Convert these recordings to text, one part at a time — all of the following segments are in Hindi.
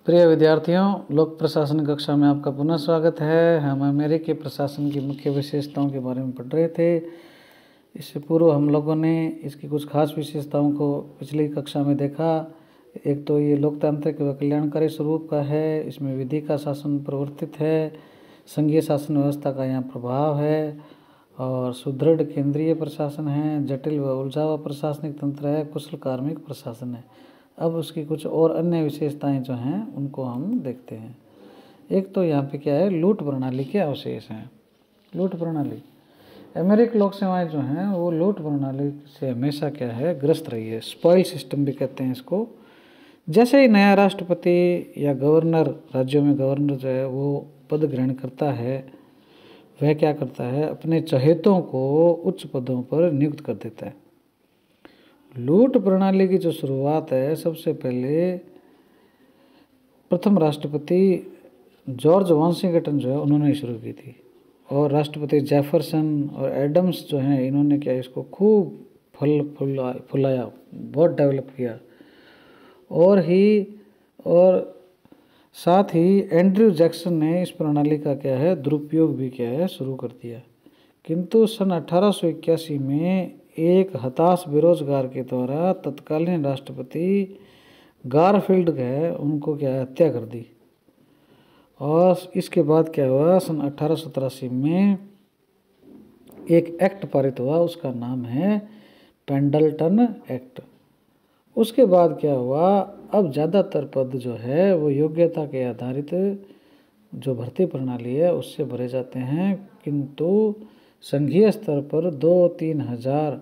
प्रिय विद्यार्थियों, लोक प्रशासन कक्षा में आपका पुनः स्वागत है। हम अमेरिकी प्रशासन की मुख्य विशेषताओं के बारे में पढ़ रहे थे। इससे पूर्व हम लोगों ने इसकी कुछ खास विशेषताओं को पिछली कक्षा में देखा। एक तो ये लोकतांत्रिक व कल्याणकारी स्वरूप का है, इसमें विधि का शासन प्रवर्तित है, संघीय शासन व्यवस्था का यहाँ प्रभाव है और सुदृढ़ केंद्रीय प्रशासन है, जटिल व उलझा हुआ प्रशासनिक तंत्र है, कुशल कार्मिक प्रशासन है। अब उसकी कुछ और अन्य विशेषताएं जो हैं उनको हम देखते हैं। एक तो यहाँ पे क्या है, लूट प्रणाली के अवशेष हैं। लूट प्रणाली, अमेरिकी लोक सेवाएं जो हैं वो लूट प्रणाली से हमेशा क्या है, ग्रस्त रही है। स्पॉइल सिस्टम भी कहते हैं इसको। जैसे ही नया राष्ट्रपति या गवर्नर, राज्यों में गवर्नर जो है वो पद ग्रहण करता है, वह क्या करता है, अपने चहेतों को उच्च पदों पर नियुक्त कर देता है। लूट प्रणाली की जो शुरुआत है, सबसे पहले प्रथम राष्ट्रपति जॉर्ज वॉशिंगटन जो है उन्होंने शुरू की थी, और राष्ट्रपति जेफरसन और एडम्स जो हैं इन्होंने क्या इसको खूब फुलाया, बहुत डेवलप किया। और साथ ही एंड्रयू जैक्सन ने इस प्रणाली का क्या है, दुरुपयोग भी क्या है, शुरू कर दिया। किंतु सन 1881 में एक हताश बेरोजगार के द्वारा तत्कालीन राष्ट्रपति गारफील्ड है उनको क्या हत्या कर दी। और इसके बाद क्या हुआ, सन 1887 में एक एक्ट पारित हुआ, उसका नाम है पेंडल्टन एक्ट। उसके बाद क्या हुआ, अब ज़्यादातर पद जो है वो योग्यता के आधारित जो भर्ती प्रणाली है उससे भरे जाते हैं, किंतु संघीय स्तर पर 2-3 हज़ार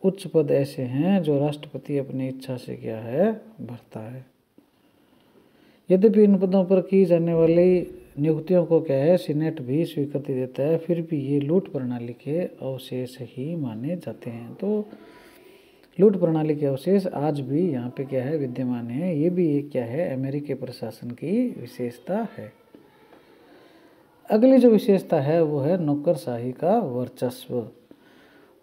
उच्च पद ऐसे हैं जो राष्ट्रपति अपनी इच्छा से क्या है, भरता है। यद्यपि इन पदों पर की जाने वाली नियुक्तियों को क्या है, सीनेट भी स्वीकृति देता है, फिर भी ये लूट प्रणाली के अवशेष ही माने जाते हैं। तो लूट प्रणाली के अवशेष आज भी यहाँ पे क्या है, विद्यमान है। ये भी एक क्या है, अमेरिकी प्रशासन की विशेषता है। अगली जो विशेषता है वो है नौकरशाही का वर्चस्व।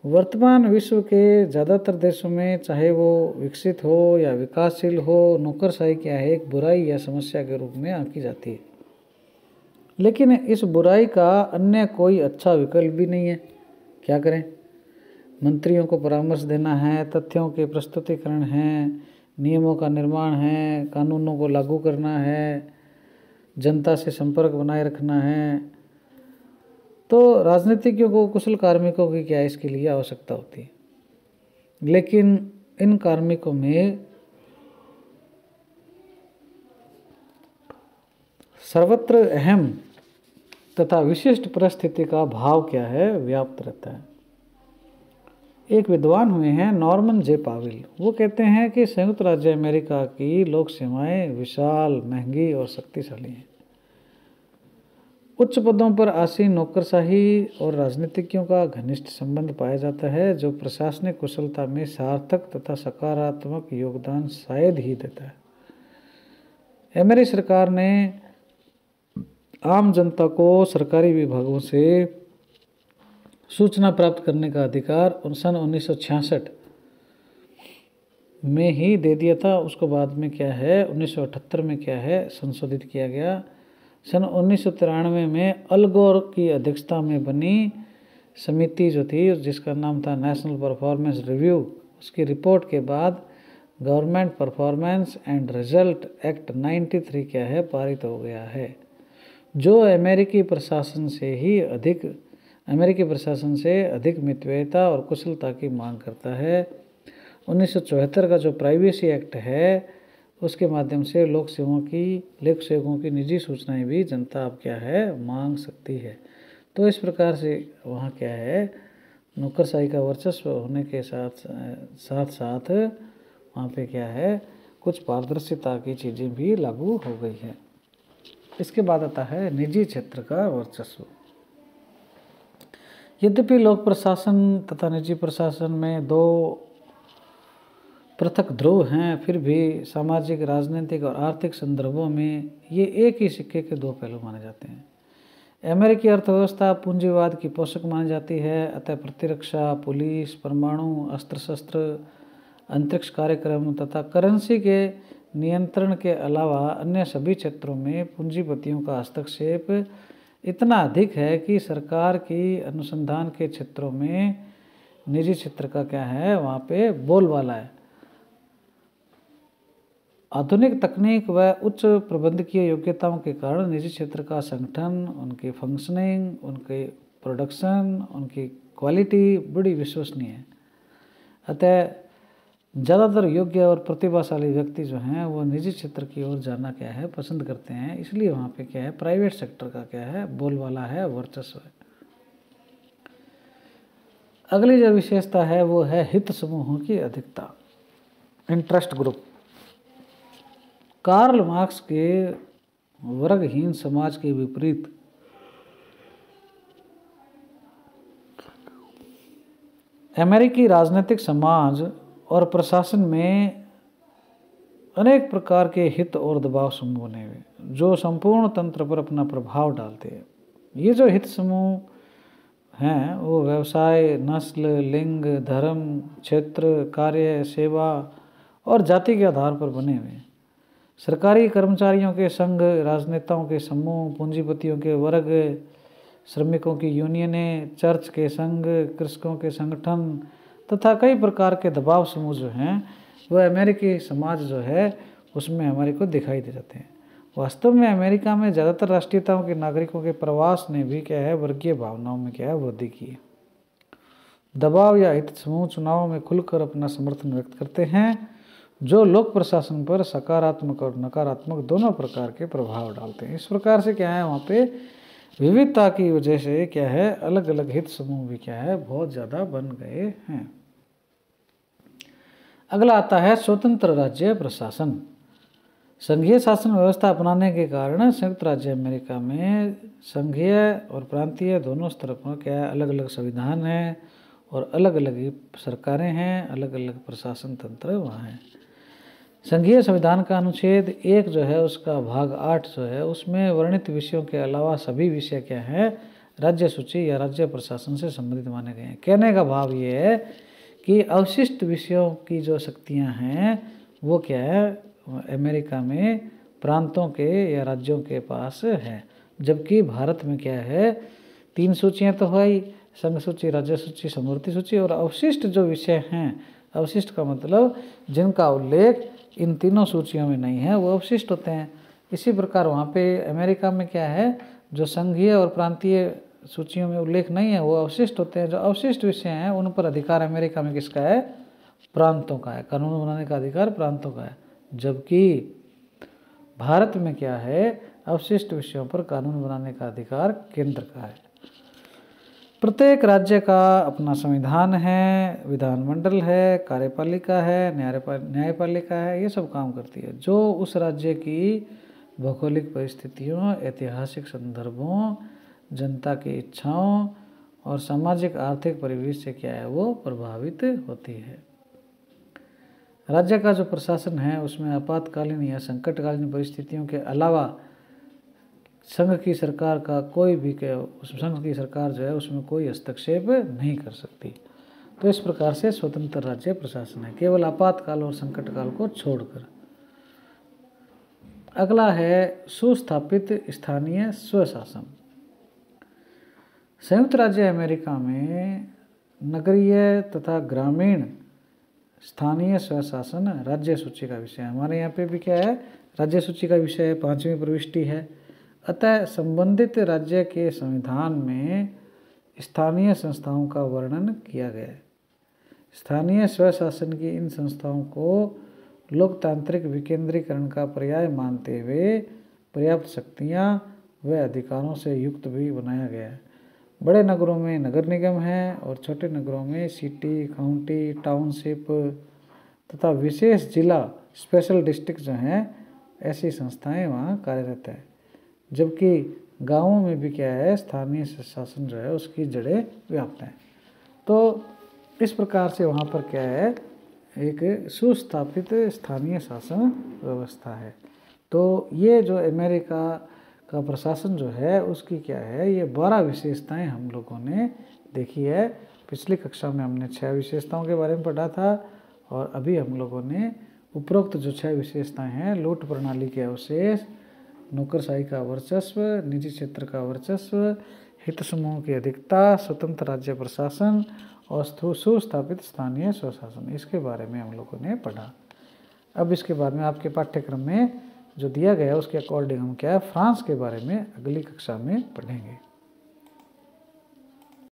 वर्तमान विश्व के ज़्यादातर देशों में, चाहे वो विकसित हो या विकासशील हो, नौकरशाही क्या है, एक बुराई या समस्या के रूप में आंकी जाती है। लेकिन इस बुराई का अन्य कोई अच्छा विकल्प भी नहीं है। क्या करें, मंत्रियों को परामर्श देना है, तथ्यों के प्रस्तुतिकरण है, नियमों का निर्माण है, कानूनों को लागू करना है, जनता से संपर्क बनाए रखना है। तो राजनीतिज्ञों को, कुशल कार्मिकों की क्या इसके लिए आवश्यकता होती है। लेकिन इन कार्मिकों में सर्वत्र अहम तथा विशिष्ट परिस्थिति का भाव क्या है, व्याप्त रहता है। एक विद्वान हुए हैं नॉर्मन जे पाविल, वो कहते हैं कि संयुक्त राज्य अमेरिका की लोक सेवाएं विशाल, महंगी और शक्तिशाली हैं। उच्च पदों पर आसीन नौकरशाही और राजनीतिज्ञों का घनिष्ठ संबंध पाया जाता है, जो प्रशासनिक कुशलता में सार्थक तथा सकारात्मक योगदान शायद ही देता है। अमेरिकी सरकार ने आम जनता को सरकारी विभागों से सूचना प्राप्त करने का अधिकार सन 1966 में ही दे दिया था। उसको बाद में क्या है, 1978 में क्या है, संशोधित किया गया। सन 1993 में अल गोर की अध्यक्षता में बनी समिति जो थी, जिसका नाम था नेशनल परफॉर्मेंस रिव्यू, उसकी रिपोर्ट के बाद government performance and result act 93 क्या है, पारित हो गया है, जो अमेरिकी प्रशासन से अधिक मितव्ययिता और कुशलता की मांग करता है। 1974 का जो प्राइवेसी एक्ट है, उसके माध्यम से लोक सेवकों की निजी सूचनाएं भी जनता अब क्या है, मांग सकती है। तो इस प्रकार से वहाँ क्या है, नौकरशाही का वर्चस्व होने के साथ साथ वहाँ पे क्या है, कुछ पारदर्शिता की चीज़ें भी लागू हो गई है। इसके बाद आता है निजी क्षेत्र का वर्चस्व। यद्यपि लोक प्रशासन तथा निजी प्रशासन में दो पृथक ध्रुव हैं, फिर भी सामाजिक, राजनीतिक और आर्थिक संदर्भों में ये एक ही सिक्के के दो पहलू माने जाते हैं। अमेरिकी अर्थव्यवस्था पूंजीवाद की पोषक मानी जाती है, अतः प्रतिरक्षा, पुलिस, परमाणु, अस्त्र शस्त्र, अंतरिक्ष कार्यक्रम तथा करेंसी के नियंत्रण के अलावा अन्य सभी क्षेत्रों में पूंजीपतियों का हस्तक्षेप इतना अधिक है कि सरकार की अनुसंधान के क्षेत्रों में निजी क्षेत्र का क्या है, वहाँ पे बोलबाला है। आधुनिक तकनीक व उच्च प्रबंधकीय योग्यताओं के कारण निजी क्षेत्र का संगठन, उनकी फंक्शनिंग, उनके प्रोडक्शन, उनकी क्वालिटी बड़ी विश्वसनीय है। अतः ज़्यादातर योग्य और प्रतिभाशाली व्यक्ति जो हैं वो निजी क्षेत्र की ओर जाना क्या है, पसंद करते हैं। इसलिए वहाँ पे क्या है, प्राइवेट सेक्टर का क्या है, बोलबाला है, वर्चस्व है। अगली जो विशेषता है वो है हित समूहों की अधिकता, इंटरेस्ट ग्रुप। कार्ल मार्क्स के वर्गहीन समाज के विपरीत अमेरिकी राजनीतिक समाज और प्रशासन में अनेक प्रकार के हित और दबाव समूह बने हुए जो संपूर्ण तंत्र पर अपना प्रभाव डालते हैं। ये जो हित समूह हैं वो व्यवसाय, नस्ल, लिंग, धर्म, क्षेत्र, कार्य, सेवा और जाति के आधार पर बने हुए हैं। सरकारी कर्मचारियों के संघ, राजनेताओं के समूह, पूंजीपतियों के वर्ग, श्रमिकों की यूनियनें, चर्च के संघ, कृषकों के संगठन तथा कई प्रकार के दबाव समूह जो हैं वह अमेरिकी समाज जो है उसमें हमारे को दिखाई दे जाते हैं। वास्तव में अमेरिका में ज़्यादातर राष्ट्रीयताओं के नागरिकों के प्रवास ने भी क्या है, वर्गीय भावनाओं में क्या है, वृद्धि की है। दबाव या हित समूह चुनावों में खुलकर अपना समर्थन व्यक्त करते हैं जो लोक प्रशासन पर सकारात्मक और नकारात्मक दोनों प्रकार के प्रभाव डालते हैं। इस प्रकार से क्या है, वहाँ पे विविधता की वजह से क्या है, अलग अलग हित समूह भी क्या है, बहुत ज़्यादा बन गए हैं। अगला आता है स्वतंत्र राज्य प्रशासन। संघीय शासन व्यवस्था अपनाने के कारण संयुक्त राज्य अमेरिका में संघीय और प्रांतीय दोनों स्तर पर क्या है, अलग अलग संविधान है और अलग अलग सरकारें हैं, अलग अलग प्रशासन तंत्र वहाँ हैं। संघीय संविधान का अनुच्छेद 1 जो है उसका भाग 8 जो है उसमें वर्णित विषयों के अलावा सभी विषय क्या हैं, राज्य सूची या राज्य प्रशासन से संबंधित माने गए हैं। कहने का भाव ये है कि अवशिष्ट विषयों की जो शक्तियाँ हैं वो क्या है, अमेरिका में प्रांतों के या राज्यों के पास है। जबकि भारत में क्या है, 3 सूचियाँ तो है ही, संघ सूची, राज्य सूची, समवर्ती सूची, और अवशिष्ट जो विषय हैं, अवशिष्ट का मतलब जिनका उल्लेख इन तीनों सूचियों में नहीं है वो अवशिष्ट होते हैं। इसी प्रकार वहाँ पे अमेरिका में क्या है, जो संघीय और प्रांतीय सूचियों में उल्लेख नहीं है वो अवशिष्ट होते हैं। जो अवशिष्ट विषय हैं उन पर अधिकार अमेरिका में किसका है, प्रांतों का है, कानून बनाने का अधिकार प्रांतों का है। जबकि भारत में क्या है, अवशिष्ट विषयों पर कानून बनाने का अधिकार केंद्र का है। प्रत्येक राज्य का अपना संविधान है, विधानमंडल है, कार्यपालिका है, न्यायपालिका है, ये सब काम करती है जो उस राज्य की भौगोलिक परिस्थितियों, ऐतिहासिक संदर्भों, जनता की इच्छाओं और सामाजिक आर्थिक परिवेश से क्या है, वो प्रभावित होती है। राज्य का जो प्रशासन है उसमें आपातकालीन या संकटकालीन परिस्थितियों के अलावा संघ की सरकार का कोई भी संघ की सरकार जो है उसमें कोई हस्तक्षेप नहीं कर सकती। तो इस प्रकार से स्वतंत्र राज्य प्रशासन है, केवल आपातकाल और संकटकाल को छोड़कर। अगला है सुस्थापित स्थानीय स्वशासन। संयुक्त राज्य अमेरिका में नगरीय तथा ग्रामीण स्थानीय स्वशासन राज्य सूची का विषय है। हमारे यहाँ पे भी क्या है, राज्य सूची का विषय है, 5वीं प्रविष्टि है। अतः संबंधित राज्य के संविधान में स्थानीय संस्थाओं का वर्णन किया गया है। स्थानीय स्वशासन की इन संस्थाओं को लोकतांत्रिक विकेंद्रीकरण का पर्याय मानते हुए पर्याप्त शक्तियाँ व अधिकारों से युक्त भी बनाया गया है। बड़े नगरों में नगर निगम है और छोटे नगरों में सिटी, काउंटी, टाउनशिप तथा विशेष जिला, स्पेशल डिस्ट्रिक्ट जो हैं, ऐसी संस्थाएं वहाँ कार्यरत है। जबकि गांवों में भी क्या है, स्थानीय शासन जो है उसकी जड़ें व्याप्त हैं। तो इस प्रकार से वहाँ पर क्या है, एक सुस्थापित स्थानीय शासन व्यवस्था है। तो ये जो अमेरिका का प्रशासन जो है उसकी क्या है, ये 12 विशेषताएं हम लोगों ने देखी है। पिछली कक्षा में हमने 6 विशेषताओं के बारे में पढ़ा था और अभी हम लोगों ने उपरोक्त जो 6 विशेषताएं हैं, लूट प्रणाली के अवशेष, नौकरशाही का वर्चस्व, निजी क्षेत्र का वर्चस्व, हित समूह की अधिकता, स्वतंत्र राज्य प्रशासन और सुस्थापित स्थानीय स्वशासन, इसके बारे में हम लोगों ने पढ़ा। अब इसके बाद में आपके पाठ्यक्रम में जो दिया गया उसके अकॉर्डिंग हम क्या है फ्रांस के बारे में अगली कक्षा में पढ़ेंगे।